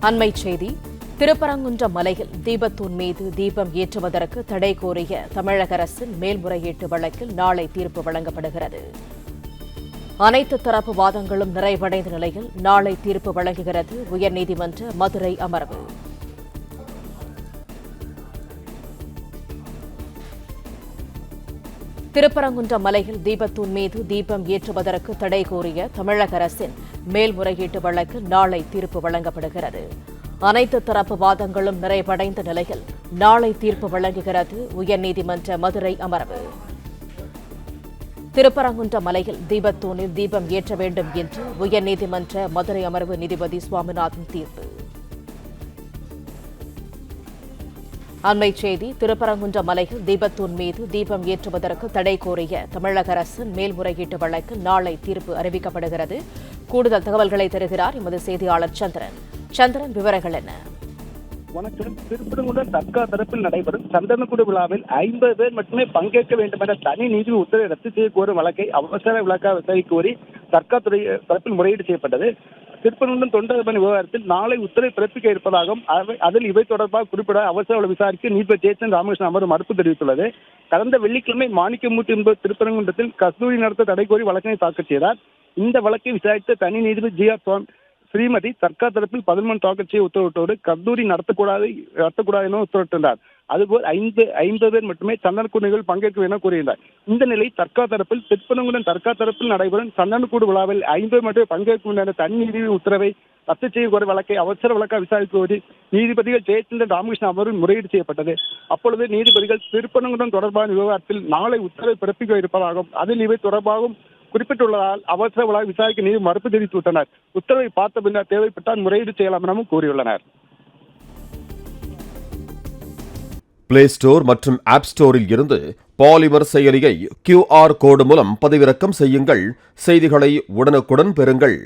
அண்மைச் செய்தி. திருப்பரங்குன்றம் மலையில் தீபத்தூண் மீது தீபம் ஏற்றுவதற்கு தடை கோரிய தமிழக அரசின் மேல்முறையீட்டு வழக்கில் நாளை தீர்ப்பு வழங்கப்படுகிறது. அனைத்து தரப்பு வாதங்களும் நிறைவடைந்த நிலையில் நாளை தீர்ப்பு வழங்குகிறது உயர்நீதிமன்ற மதுரை அமர்வு. திருப்பரங்குன்றம் மலையில் தீபத்தூண் மீது தீபம் ஏற்றுவதற்கு தடை கோரிய தமிழக அரசின் மேல்முறையீட்டு வழக்கில் நாளை தீர்ப்பு வழங்கப்படுகிறது. அனைத்து தரப்பு வாதங்களும் நிறைவடைந்த நிலையில் நாளை தீர்ப்பு வழங்குகிறது உயர்நீதிமன்ற மதுரை அமர்வு. திருப்பரங்குன்றம் மலையில் தீபத்தூணில் தீபம் ஏற்ற வேண்டும் என்று உயர்நீதிமன்ற மதுரை அமர்வு நீதிபதி சுவாமிநாதன் தீர்ப்பு. அண்மைச் செய்தி. திருப்பரங்குன்றம் மலையில் தீபத்தூண் மீது தீபம் ஏற்றுவதற்கு தடை கோரிய தமிழக அரசின் மேல்முறையீட்டு வழக்கில் நாளை தீர்ப்பு அறிவிக்கப்படுகிறது. கூடுதல் தகவல்களை தருகிறார் எமது செய்தியாளர் சந்திரன். சந்திரன், விவரங்கள் என்ன? வணக்கம். திருப்பரங்குன்றம் தர்கா தரப்பில் நடைபெறும் சந்தனக்கூடு விழாவில் 50 பேர் மட்டுமே பங்கேற்க வேண்டும் என்ற தனி நீதி உத்தரவை ரத்து செய்ய கோரும் வழக்கை அவசர விளக்க விசாரிக்க கோரி தர்கா துறை தரப்பில் முறையீடு செய்யப்பட்டது. திருப்பரங்குன்றம் தொண்டர் பணி விவகாரத்தில் நாளை உத்தரவை பிறப்பிக்க இருப்பதாகவும் அதில் இவை தொடர்பாக குறிப்பிட அவசர விசாரிக்க நீதிபதி ஜெயச்சந்திரன் ராமகிருஷ்ணன் அமர்வு மறுப்பு தெரிவித்துள்ளது. கடந்த வெள்ளிக்கிழமை மாணிக்கமூர்த்தி என்பவர் திருப்பரங்குன்றத்தில் கஸ்தூரி நடத்த தடை கோரி வழக்கினை தாக்கல் செய்தார். இந்த வழக்கை விசாரித்த தனி நீதிபதி ஜி.ஆர். ஸ்ரீமதி தர்கா தரப்பில் 11 தாக்கல் செய்ய உத்தரவிட்டோடு கஸ்தூரி நடத்தக்கூடாது என உத்தரவிட்டார். அதுபோல் 50 பேர் மட்டுமே சந்தனக்கூடு நிகழ்வில் பங்கேற்கும் என கூறினார். இந்த நிலை தர்கா தரப்பில் திருப்பரங்குன்றம் தர்கா தரப்பில் நடைபெறும் சந்தனக்கூடு விழாவில் 50 மட்டுமே பங்கேற்கும் என தனி நீதி உத்தரவை ரத்து செய்ய கோரிய வழக்கை அவசர வழக்காக விசாரிக்க கோரி நீதிபதிகள் ஜெயச்சந்திரன் ராமகிருஷ்ணன் அமர்வில் முறையீடு செய்யப்பட்டது. அப்பொழுது நீதிபதிகள் திருப்பரங்குன்றம் தொடர்பான விவகாரத்தில் நாளை உத்தரவை பிறப்பிக்க இருப்பதாகவும் அதில் இவை தொடர்பாகவும் குறிப்பிட்டுள்ளதால் அவசர வழக்கு விசாரிக்க நீதி மறுப்பு தெரிவித்துவிட்டனர். உத்தரவை பார்த்த பின்னர் தேவைப்பட்டால் முறையீடு செய்யலாம் எனவும் கூறியுள்ளனர். பிளே ஸ்டோர் மற்றும் ஆப் ஸ்டோரில் இருந்து பாலிமர் செயலியை QR கோடு மூலம் பதிவிறக்கம் செய்யுங்கள். செய்திகளை உடனுக்குடன் பெறுங்கள்.